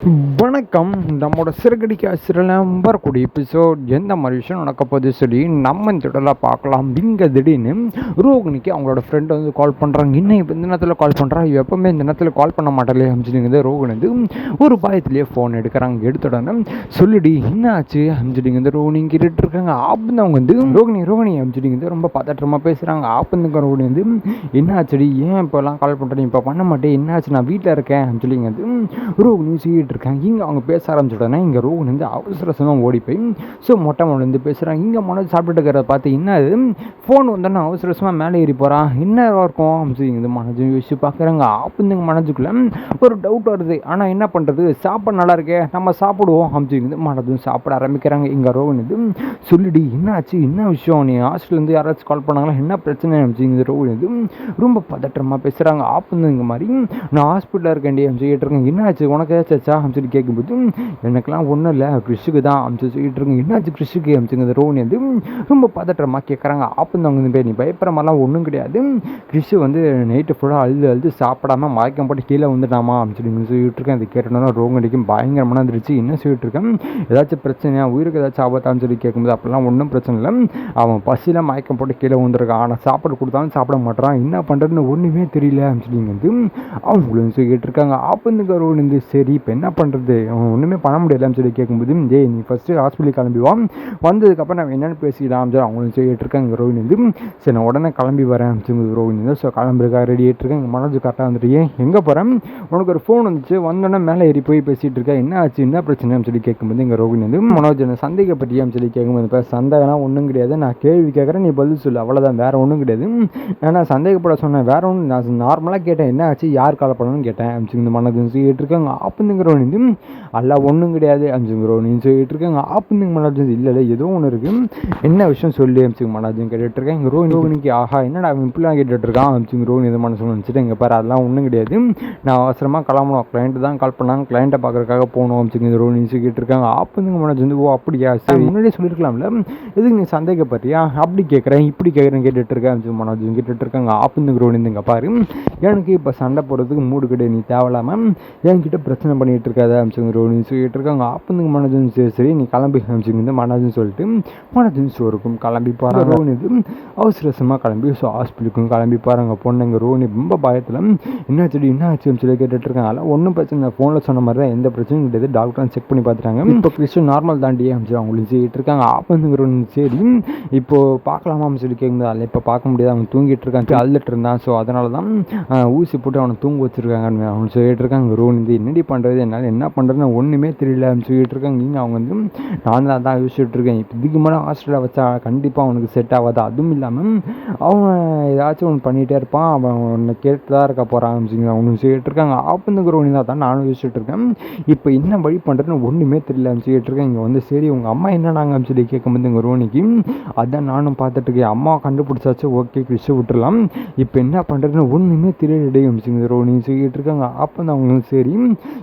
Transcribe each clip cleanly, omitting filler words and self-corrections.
வணக்கம். நம்மளோட சிறுகடிக்க ஆசிரியர் வரக்கூடிய எபிசோட் எந்த மாதிரி விஷயம் நடக்க போகுது சொல்லி நம்ம இந்த இடத்துல பார்க்கலாம். இங்கே திடீர்னு ரோகிணிக்கு அவங்களோட ஃப்ரெண்டு வந்து கால் பண்ணுறாங்க. இன்னும் இப்போ இந்த நேரத்தில் கால் பண்ணுறா, எப்பவுமே இந்த நேரத்தில் கால் பண்ண மாட்டாளே அப்படின்னு ரோகிணி வந்து ஒரு பயத்துலேயே ஃபோன் எடுக்கிறாங்க. எடுத்த உடனே சொல்லிடி என்ன ஆச்சு அப்படின்னு ரோகிணி கேட்டுட்டு இருக்காங்க. ஆப்புன்னு அவங்க வந்து ரோகிணி அப்படின்னு ரொம்ப பதற்றமாக பேசுகிறாங்க. ஆப்புன்னு ரோகிணி வந்து என்ன ஆச்சுடி, ஏன் இப்போலாம் கால் பண்ணுறேன், இப்போ பண்ண மாட்டேன், என்ன ஆச்சு, நான் வீட்டில் இருக்கேன் அப்படின்னு வந்து ரோகிணி இருக்காங்க. இங்கே அவங்க பேச ஆரம்பிச்சுட்டோன்னா இங்கே ரோகிணி வந்து அவசரமாக ஓடி போய் மொட்டை மொழி வந்து பேசுகிறாங்க. இங்கே மனோஜ் சாப்பிட்டுட்டு இருக்கிறத பார்த்து என்ன அது ஃபோன் வந்தோன்னா அவசரமாக மேலே ஏறி போகிறான், என்ன இருக்கும் அப்படின்னு மனோஜ் யோசிச்சு பார்க்குறாங்க. ஆப்புங்க மனோஜுக்குள்ள ஒரு டவுட் வருது. ஆனால் என்ன பண்ணுறது, சாப்பாடு நல்லா இருக்கே, நம்ம சாப்பிடுவோம் அப்படின்னு மனோஜும் சாப்பிட ஆரம்பிக்கிறாங்க. இங்கே ரோகிணி வந்து சொல்லிடி என்ன ஆச்சு, என்ன விஷயம், நீ ஹாஸ்டல்லேருந்து யாராச்சும் கால் பண்ணாங்களா, என்ன பிரச்சனை அப்படின்னு ரோகிணி வந்து ரொம்ப பதற்றமாக பேசுகிறாங்க. ஆப்புங்க இந்த மாதிரி நான் ஹாஸ்பிட்டலில் இருக்கேன்டி அப்படின்னு சொல்லிட்டு இருக்கேன், என்ன ஆச்சு உனக்கு ஏதாச்சா அப்படின்னு சொல்லி கேட்கும்போது எனக்கெல்லாம் ஒன்றும் இல்லை, கிறிஷுக்கு தான் அப்படின்னு சொல்லிட்டு இருக்கேன், என்னாச்சு கிறிஷுக்கு அப்படிங்கிறது ரோகிணி வந்து ரொம்ப பதற்றமாக கேட்குறாங்க. ஆப்புந்தவங்க பேர் நீ பயப்படுற மாதிரிலாம் ஒன்றும் கிடையாது, கிறிஷு வந்து நைட்டு ஃபுல்லாக அழுது சாப்பிடாம மயக்கம் போட்டு கீழே வந்துட்டாமா அப்படின்னு சொல்லிட்டு இருக்கேன். அது கேட்டோன்னா ரோகிணிக்கும் பயங்கரமான இருந்துச்சு. என்ன சொல்லிட்டு இருக்கேன், ஏதாச்சும் பிரச்சனையா, உயிருக்கு ஏதாச்சும் ஆபத்தான்னு சொல்லி கேட்கும்போது அப்படிலாம் ஒன்றும் பிரச்சனை இல்லை, அவன் பசியில் மயக்கம் போட்டு கீழே வந்துருக்கான், ஆனால் சாப்பாடு கொடுத்தாலும் சாப்பிட மாட்டான், என்ன பண்ணுறதுன்னு ஒன்றுமே தெரியல அப்படின்னு வந்து அவங்களும் சொல்லிட்டு இருக்காங்க. ஆப்புந்துக்கு ரோகிணி வந்து சரி இப்போ என்ன பண்ணுறது, அவன் ஒன்றுமே பண்ண முடியலன்னு சொல்லி கேட்கும்போது நீ ஃபஸ்ட்டு ஹாஸ்பிட்டல் கிளம்பிவான், வந்ததுக்கப்புறம் நான் என்னென்னு பேசிக்கலாம் சொல்லி அவங்களும் சொல்லிட்டு இருக்காங்க. ரோகிணி வந்து சரி நான் உடனே கிளம்பி வரேன் அப்படின்னு ரோகிணி வந்து கிளம்புறதுக்காக ரெடி ஆகிட்டு இருக்கேன். மனோஜ் கரெக்டாக வந்துட்டு எங்கே போகிறேன், உனக்கு ஒரு ஃபோன் வந்துச்சு, வந்தோடனே மேலே ஏறி போய் பேசிகிட்டு இருக்கேன், என்ன ஆச்சு என்ன பிரச்சனைன்னு சொல்லி கேட்கும்போது இங்கே ரோகிணி வந்து மனோஜ் என்ன சந்தேகப்பட்டியான்னு சொல்லி கேட்கும்போது இப்போ சந்தேகம்லாம் ஒன்றும் கிடையாது, நான் கேள்வி கேட்குறேன் நீ பதில் சொல்லு, அவ்வளோதான், வேறு ஒன்றும் கிடையாது, நான் சந்தேகப்பட சொன்னேன், வேறு ஒன்றும், நான் நார்மலாக கேட்டேன் என்ன ஆச்சு யார் கால் பண்ணணும்னு கேட்டேன் அப்படின்னு மனோஜ் சொல்லிட்டு இருக்காங்க. ஆப்புந்துங்கிறவன் வந்து அல்ல ஒன்றும் கிடையாது அஞ்சுங்கிறோன்னு சொல்லிட்டு இருக்காங்க. ஆப்புந்துங்க மனோஜ் இல்லை ஏதோ ஒன்று இருக்குது, என்ன விஷயம் சொல்லி அமிச்சுங்க மனோஜும் கேட்டுட்டு இருக்கேன். இங்கே ரோகிணிக்கு ஆஹா என்னடா இப்படிலாம் கேட்டுட்டு இருக்கான் அமிச்சுங்க ரோஹிணி இது மனசு நினச்சிட்டு இங்கே பாரு அதெல்லாம் ஒன்றும் கிடையாது, நான் அவசரமாக கிளம்பணும், கிளைண்ட்டு தான் கால் பண்ணாங்க, கிளைண்ட்டை பார்க்குறதுக்காக போகணும் அமிச்சுங்க ரோஹிணி சொல்லிட்டு இருக்காங்க. ஆப்புந்துங்க மனோஜ் வந்து ஓ அப்படியா சரி முன்னாடியே சொல்லியிருக்கலாம்ல, எதுக்கு நீ சந்தேகப்பட்டியா அப்படி கேட்குறேன் இப்படி கேட்குறேன் கேட்டுட்டு இருக்கேன் அமிச்சுங்க மனோஜ் கேட்டுட்டு இருக்காங்க. ஆப்புந்துங்க ரோஹிணி இங்கே பாரு எனக்கு இப்போ சண்டை போடுறதுக்கு மூடு கிடையாது, நீ தேவையில்லாமல் என்கிட்ட பிரச்சனை பண்ணிகிட்டு இருக்காத அமிச்சுங்க ரோஹிணி சொல்லிட்டு இருக்காங்க. ஆப்புந்துங்க மனோஜன் சரி நீ கிளம்பி அமிச்சுங்க மனோஜன் சொல்லிட்டு மனோஜன் ஷோருக்கும் கிளம்பி போகிறாங்க. ரோஹிணி அவசரமாக கிளம்பி ஹாஸ்பிட்டலுக்கும் கிளம்பி போகிறாங்க. பொண்ணுங்க ரோஹிணி ரொம்ப பயத்தில் என்ன ஆச்சு சொல்லி கேட்டுட்டு இருக்காங்க. அதெல்லாம் ஒன்றும் பிரச்சனை, ஃபோனில் சொன்ன மாதிரி தான், எந்த பிரச்சனையும் கிடையாது, டாக்டர் செக் பண்ணி பார்த்துட்டாங்க, இப்போ கிறிஸ்டின் நார்மல் தாண்டி அமிச்சு அவங்களும் சொல்லிட்டு இருக்காங்க. ஆப்புந்துங்க ரோஹிணி சரி இப்போது பார்க்கலாமான்னு சொல்லி கேட்கும்போது அதில் இப்போ பார்க்க முடியாது, அவன் தூங்கிட்டு இருக்கான், அழுதுட்டு இருந்தான், ஸோ அதனால தான் ஊசி போட்டு அவனை தூங்க வச்சுருக்காங்க அவனு சொல்லிட்டு இருக்காங்க. ரோஹிணி என்னடி பண்ணுறது, என்னால் என்ன பண்ணுறதுன்னு ஒன்றுமே தெரியல அப்படின்னு சொல்லிட்டு இருக்காங்க. நீங்கள் அவங்க வந்து நான் தான் யோசிச்சுட்டு இருக்கேன், இப்போ இதுக்கு மேலே ஹாஸ்டலில் வச்சா கண்டிப்பாக அவனுக்கு செட் ஆகாது, அதுவும் இல்லாமல் அவன் ஏதாச்சும் ஒன்று பண்ணிகிட்டே இருப்பான், அவன் ஒன்று கேட்டு தான் இருக்க போகிறான் அப்படின்னு அவனு சொல்லிட்டு இருக்காங்க. ஆப்புந்துக்கு ரோஹிணி தான் நானும் யோசிச்சுட்டு இருக்கேன், இப்போ என்ன வழி பண்ணுறதுன்னு ஒன்றுமே தெரியல அப்படின்னு சொல்லிட்டு இருக்கேன். இங்கே வந்து சரி உங்கள் அம்மா என்னன்னாங்க அப்படின்னு சொல்லி கேட்கும்போது இங்கே ரோஹிணிக்கு அதான் நானும் பார்த்துட்டு இருக்கேன், அம்மா கண்டுபிடிச்சாச்சு ஓகே கிறிஷை விட்டுடலாம், இப்போ என்ன பண்ணுறதுன்னு ஒன்றுமே தெரியலடே அப்படின்னு ரோஹிணி சொல்லிட்டு இருக்காங்க. அப்போ தான் அவங்க சரி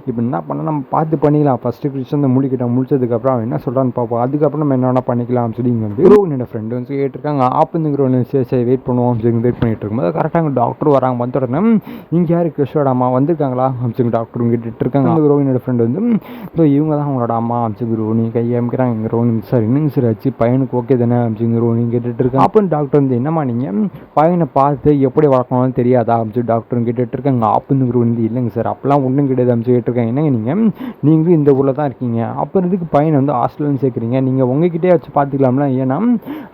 இப்போ என்ன பண்ண நம்ம பார்த்து பண்ணிக்கலாம், ஃபஸ்ட்டு கிறிஸ்டன் வந்து முடிச்சதுக்கப்புறம் அவன் என்ன சொல்கிறான்னு பார்ப்போம், அதுக்கப்புறம் நம்ம என்ன வேணால் பண்ணிக்கலாம் சொல்லி இங்கே வந்து ரோஹினியோட ஃப்ரெண்டு வந்து கேட்டிருக்காங்க. ஆப்புந்துங்கிற சரி வெயிட் பண்ணுவோம் சொல்லி வெயிட் பண்ணிட்டு இருக்கும்போது கரெக்டாக டாக்டர் வராங்க. வந்த உடனே இங்கே யார் கிறிஷோட அம்மா வந்திருக்காங்களா அப்படின்னு டாக்டர் கேட்டுட்டு இருக்காங்க. அந்த ரோஹினியோட ஃப்ரெண்டு வந்து இப்போ இவங்க தான் அவங்களோட அம்மா அப்படின்னு ரோஹினி கையை அமைக்கிறாங்க. இங்கே ரோஹினி சார் என்னங்க சார் ஆச்சு, பையனுக்கு ஓகே தானே அப்படின்னு ரோஹினி கேட்டுட்டு இருக்காங்க. அப்போ டாக்டர் வந்து என்னம்மா நீங்கள் பையனை பார்த்து எப்படி வளர்க்கணும்னு தெரியாதா அப்படின்னு டாக்டர் கேட்டுட்டு இருக்காங்க. ஆப்புந்துங்கிற வந்து இல்லைங்க சார் அப்பெல்லாம் ஒன்றும் கிடையாது அப்படின்னு கேட்டிருக்காங்க. என்னங்க நீங்களும் இந்த ஊரில் தான் இருக்கீங்க, அப்புறம் இதுக்கு பையனை வந்து ஹாஸ்டல்னு சேர்க்குறீங்க, நீங்கள் உங்ககிட்டே வச்சு பார்த்துக்கலாம்ல, ஏன்னா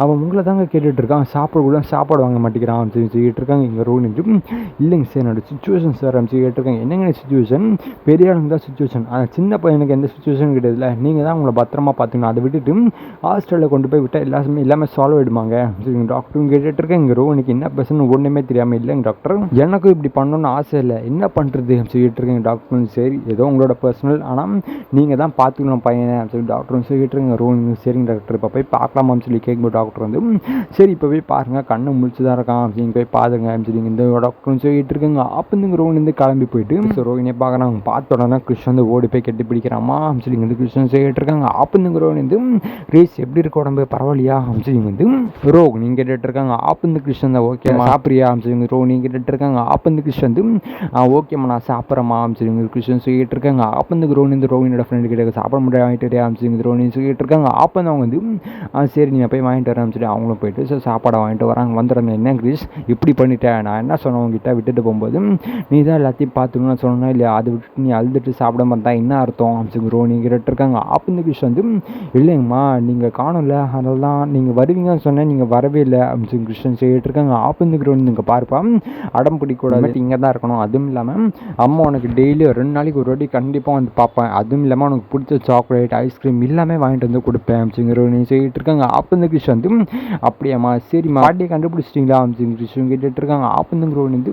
அவன் உங்களை தாங்க கேட்டுட்டு இருக்கான், சாப்பாடு வாங்க மாட்டேங்கிறான் அப்படின்னு சொல்லிட்டு இருக்காங்க. இங்கே ரோஹினி இல்லைங்க சார் என்னோட சுச்சுவேஷன் சார் அப்படின்னு கேட்டிருக்காங்க. என்னங்க சுச்சுவேஷன், பெரிய ஆளுங்க தான் சுச்சுவேஷன், ஆனால் சின்ன பையனுக்கு எந்த சுச்சுவேஷன் கிடையாதுல, நீங்கள் தான் உங்களை பத்திரமா பார்த்துக்கணும், அதை விட்டுட்டு ஹாஸ்டலில் கொண்டு போய் விட்டால் எல்லாமே சால்வ் ஆகிடுமாங்க டாக்டரும் கேட்டுட்டு இருக்கேன். இங்கே ரோஹினிக்கு என்ன பேசணும் ஒன்றுமே தெரியாமல் இல்லைங்க டாக்டர் எனக்கும் இப்படி பண்ணணும்னு ஆசை இல்லை, என்ன பண்ணுறது சொல்லிட்டு இருக்கேங்க. டாக்டரும் சரி ஏதோ உங்களோட பர்சனல், ஆனால் நீங்கள் தான் பார்த்துக்கணும் பையனை சொல்லி டாக்டரும் சொல்லிட்டு இருங்க. ரோஹினி சரிங்க டாக்டர் இப்போ போய் பார்க்கலாமான்னு சொல்லி கேட்கும்போது டாக்டர் வந்து சரி இப்போ போய் பாருங்கள், கண்ணை முடிச்சு தான் இருக்கான் அப்படின்னு போய் பாருங்க அப்படின்னு சொல்லி இந்த டாக்டரும் சொல்லிட்டு இருக்குங்க. அப்போ ரோஹினி கிளம்பி போயிட்டு ரோஹினியை பார்க்குறாங்க. பார்த்த உடனே கிருஷ்ணன் வந்து ஓடி போய் கட்டி பிடிக்கிறாமா அப்படின்னு சொல்லி வந்து கிருஷ்ணன் சொல்லிட்டு இருக்காங்க. அப்போ ரோஹினி வந்து ரேஸ் எப்படி இருக்க உடம்பு பரவாயில்லையா அப்படின்னு சொல்லி வந்து ரோஹினி கேட்டுட்டு இருக்காங்க. ஆப்பந்து கிருஷ்ணன் தான் ஓகே சாப்பிட்றியா அப்படின்னு சொல்லி ரோஹினி கேட்டுட்டு இருக்காங்க. ஆப்பந்து கிருஷ்ணன் வந்து ஓகேம்மா நான் சாப்பிட்றேம்மா அப்படின்னு சொல்லி கிருஷ்ணன் சொல்லிட்டு இருக்காங்க. ஆப்பந்துக்கு ரோஹினி ரோஹினி இந்த ரோஹினோட ஃப்ரெண்டு கிட்ட சாப்பிட முடியாது வாங்கிட்டு ஆரம்பிச்சு ரோஹினி சொல்லிட்டு இருக்காங்க. அப்போ வந்து அவங்க வந்து சரி நீ போய் வாங்கிட்டு வரேன் சொல்லிட்டு அவங்களும் போயிட்டு சாப்பாடை வாங்கிட்டு வராங்க. வந்துடுறேன் என்ன கிரீஷ் இப்படி பண்ணிட்டேன், நான் என்ன சொன்னேன் உங்ககிட்ட விட்டுட்டு போகும்போது நீ தான் எல்லாத்தையும் பார்த்துக்கணும்னு சொன்னா இல்லையா, அது விட்டு நீ அழுதுட்டு சாப்பிட மாதிரி என்ன அர்த்தம் அப்படின்னு ரோஹினி கேட்டுருக்காங்க. அப்போ இந்த கிரீஷ் வந்து இல்லைங்கம்மா நீங்கள் காணும்ல அதெல்லாம் நீங்கள் வருவீங்கன்னு சொன்னேன் நீங்கள் வரவே இல்லை அப்படின்னு கிருஷ்ணன் சொல்லிட்டு இருக்காங்க. அப்போ இந்த ரோஹினி நீங்கள் பாருப்பா அடம் பிடிக்கூடாது இங்கே தான் இருக்கணும், அதுவும் இல்லாமல் அம்மா உனக்கு டெய்லி 2 நாளைக்கு ஒரு வாட்டி கண்டிப்பாக வந்து பார்ப்பேன், அதுவும் இல்லாமல் உனக்கு பிடிச்ச சாக்லேட் ஐஸ்கிரீம் எல்லாமே வாங்கிட்டு வந்து கொடுப்பேன் அப்படிங்கிற நீ சொல்லிட்டு இருக்காங்க. அப்போ இந்த கிருஷ்ணன் வந்து அப்படியாம்மா சரிம்மா பாட்டியை கண்டுபிடிச்சிட்டிங்களா அப்படின்னு கிருஷ்ணன் கேட்டுட்டு இருக்காங்க. அப்போ இந்த ரோஹினி வந்து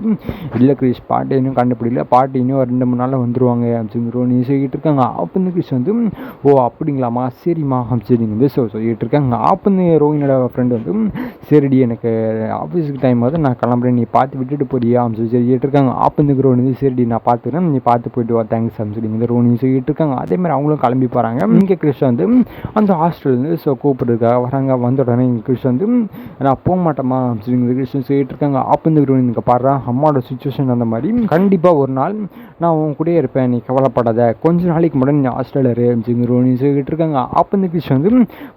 இல்லை கிருஷ் பாட்டி இன்னும் கண்டுபிடிக்கல, பாட்டி இன்னும் 2-3 நாளில் வந்துடுவாங்க அப்படிங்கிற நீ சொல்லிட்டு இருக்காங்க. அப்போ இந்த கிருஷ்ணன் வந்து ஓ அப்படிங்களாம்மா சரிம்மா அப்படின்னு வந்து சொல்லிட்டு இருக்காங்க. அப்போ இந்த ரோஹினியோட ஃப்ரெண்டு வந்து சரிடி எனக்கு ஆஃபீஸுக்கு டைம் ஆகுது நான் கிளம்புறேன் நீ பார்த்து விட்டுட்டு போறியா அப்படின்னு சொல்லிட்டு இருக்காங்க. அப்போ இந்த ரோஹினி வந்து சரிடி நான் பார்த்துக்கிறேன் நீ பார்த்து போயிட்டு வா தேங்க்ஸ் அப்படின்னு சொல்லி இந்த ரோஹினி சொல்லிட்டு இருக்காங்க. அதேமாதிரி அவங்களும் கிளம்பி போகிறாங்க. இங்கே கிருஷ்ணன் வந்து அந்த ஹாஸ்டல்லேருந்து கூப்பிடுறதுக்காக வராங்க. வந்த உடனே இங்கே கிருஷ்ணன் வந்து நான் போக மாட்டேமா அப்படின்னு கிருஷ்ணன் சொல்லிட்டு இருக்காங்க. அப்போ இந்த ரோஹினி இங்கே பாடுறா அம்மாவோட சுச்சுவேஷன் அந்த மாதிரி கண்டிப்பாக ஒரு நாள் நான் உன் கூடயே இருப்பேன் நீ கவலைப்படாத, கொஞ்ச நாளைக்கு முன்னாடி நீ ஹாஸ்டலில் இரு அப்படின்னு ரோஹினி சொல்லிட்டு இருக்காங்க. அப்போ இந்த கிருஷ்ணன் வந்து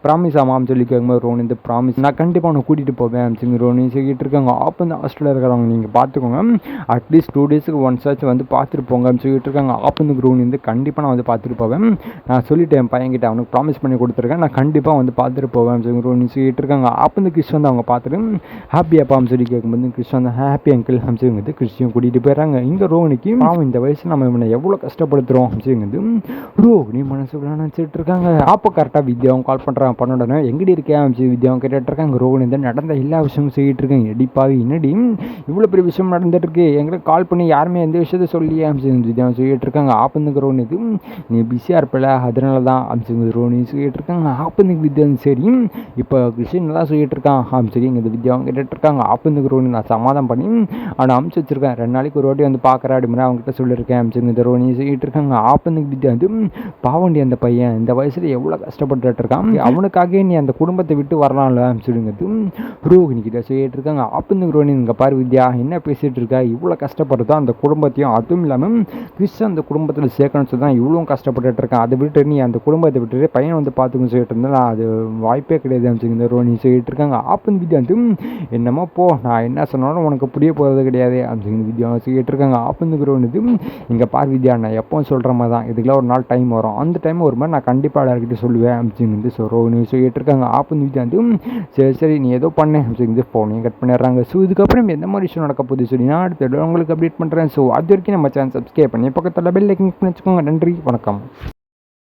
ப்ராமிஸ் ஆமாம் சொல்லி கேட்கும்போது ரோஹினி இந்த ப்ராமிஸ் நான் கண்டிப்பாக உன்னை கூட்டிகிட்டு போவேன் அப்படின்னு ரோஹினி சொல்லிட்டு இருக்காங்க. அப்போ இந்த ஹாஸ்டலில் இருக்கிறவங்க நீங்கள் பார்த்துக்கோங்க அட்லீஸ்ட் 2 டேஸுக்கு ஒன்ஸ் ஆச்சு வந்து பார்த்துட்டு போங்க அப்படின்னு சொல்லிட்டு இருக்காங்க. அப்போ இந்த ரோஹினி வந்து கண்டிப்பாக நான் வந்து பார்த்துட்டு போவேன், நான் சொல்லிட்டேன் என் பையன்கிட்ட அவனுக்கு ப்ராமிஸ் பண்ணி கொடுத்துருக்கேன் நான் கண்டிப்பாக வந்து பார்த்துட்டு போவேன் அப்படின்னு ரோஹினி சொல்லிட்டு இருக்காங்க. அப்போ இந்த கிருஷ்ணன் வந்து அவங்க பார்த்துட்டு ஹாப்பியாப்பான்னு சொல்லி கேட்கும்போது கிருஷ்ணன் வந்து ஹாப்பி அங்கிள் அப்படின்னு வந்து கிருஷ்ணன் கூட்டிகிட்டு போயிடறாங்க. இங்கே ரோஹினிக்கு அவன் இந்த வயசு நம்ம இவனை எவ்வளோ கஷ்டப்படுத்துகிறோம் அப்படின்னு ரோஹினி மனசுக்குள்ள நினச்சிட்டு இருக்காங்க. அப்போ கரெக்டாக வித்யாவும் கால் பண்ணுறான் பண்ணோடனே எங்கடி இருக்கேன் அப்படின்னு வித்யாவும் கேட்டுட்டு இருக்காங்க. ரோஹினி வந்து நடந்த எல்லா விஷயமும் செய்யிட்டு இருக்காங்க. எடிப்பாவி என்னடி இவ்வளோ பெரிய விஷயம் நடந்துட்டு இருக்கு எங்களுக்கு கால் பண்ணி யாருமே எந்த விஷயத்த சொல்லியே அப்படின்னு வித்யாவும் சொல்லிட்டு இருக்காங்க. ஆப்பந்துக்கு ரோஹினி இது நீ பிஸியாக இருப்பல அதனால தான் அப்படின்னு ரோஹினி சொல்லிட்டு இருக்காங்க. ஆப்பந்துக்கு வித்யா சரி இப்போ கிருஷ்ணன் நல்லா சொல்லிட்டு இருக்கான் அப்படின்னு சொல்லி இங்கே வித்யாவும் கேட்டுட்டு இருக்காங்க. ஆப்பந்துக்கு ரோஹினி நான் சமாதானம் பண்ணி அவனை அமுச்சு வச்சிருக்கேன் 2 நாளைக்கு ஒரு வாட்டி வந்து பார்க்குறேன் அப்படின்னு அவங்ககிட்ட சொல்லியிருக்கேன் அப்படின்னு ரோஹினி சொல்லிட்டு இருக்காங்க. ஆப்பந்துக்கு வித்யா வந்து பாவண்டி அந்த பையன் இந்த வயசுல எவ்வளோ கஷ்டப்பட்டுட்டு இருக்கான் அவனுக்காக நீ அந்த குடும்பத்தை விட்டு வரலாம்ல சொல்லுங்கிறது ரோஹினி கிட்ட சொல்லிட்டு இருக்காங்க. அப்போ ரோஹினி இங்கே பாரு வித்யா என்ன பேசிட்டு இருக்கா இவ்வளோ கஷ்டப்படுறதோ அந்த குடும்பத்தையும் அதுவும் இல்லாமல் கிறிஸ்டன் அந்த குடும்பத்தில் சேர்க்கணும்னு சொல்லி தான் இவ்வளோ கஷ்டப்பட்டுட்டு இருக்கான், அதை விட்டு நீ அந்த குடும்பத்தை விட்டுட்டு பையன் வந்து பார்த்துக்கணும்னு சொல்லிட்டு இருந்தா அது வாய்ப்பே கிடையாது அப்படின்னு ரோஹினி சொல்லிட்டு இருக்காங்க. அப்போ வித்யா வந்து என்னமோ போ நான் என்ன சொன்னாலும் உனக்கு புரிய போகிறது கிடையாது அப்படின்னு வித்யா சொல்லிட்டு இருக்காங்க. அப்போ ரோஹினி இங்கே பார் வித்யா நான் எப்பவும் சொல்கிற மாதிரி தான் இதுக்கெல்லாம் ஒரு நாள் டைம் வரும், அந்த டைம் ஒரு மாதிரி நான் கண்டிப்பாக எல்லாருக்கிட்ட சொல்லுவேன் அப்படின்னு வந்து ரோஹினி சொல்லிட்டு இருக்காங்க. அப்போ வித்யா வந்து சரி சரி நீ ஏதோ பண்ணேன் அப்படின்னு ஃபோனையும் கட் பண்ணிடுறாங்க. ஸோ இதுக்கப்புறம் எந்த மாதிரி விஷயம் நடக்க போகுது சொல்லி நான் அடுத்த உங்களுக்கு அப்டேட் பண்ணுறேன். ஸோ அது வரைக்கும் நம்ம சேனல் சப்ஸ்கிரைப் பண்ணி பக்கத்தில் பெல் ஐக்கன் பண்ணி வச்சுக்கோங்க. நன்றி வணக்கம்.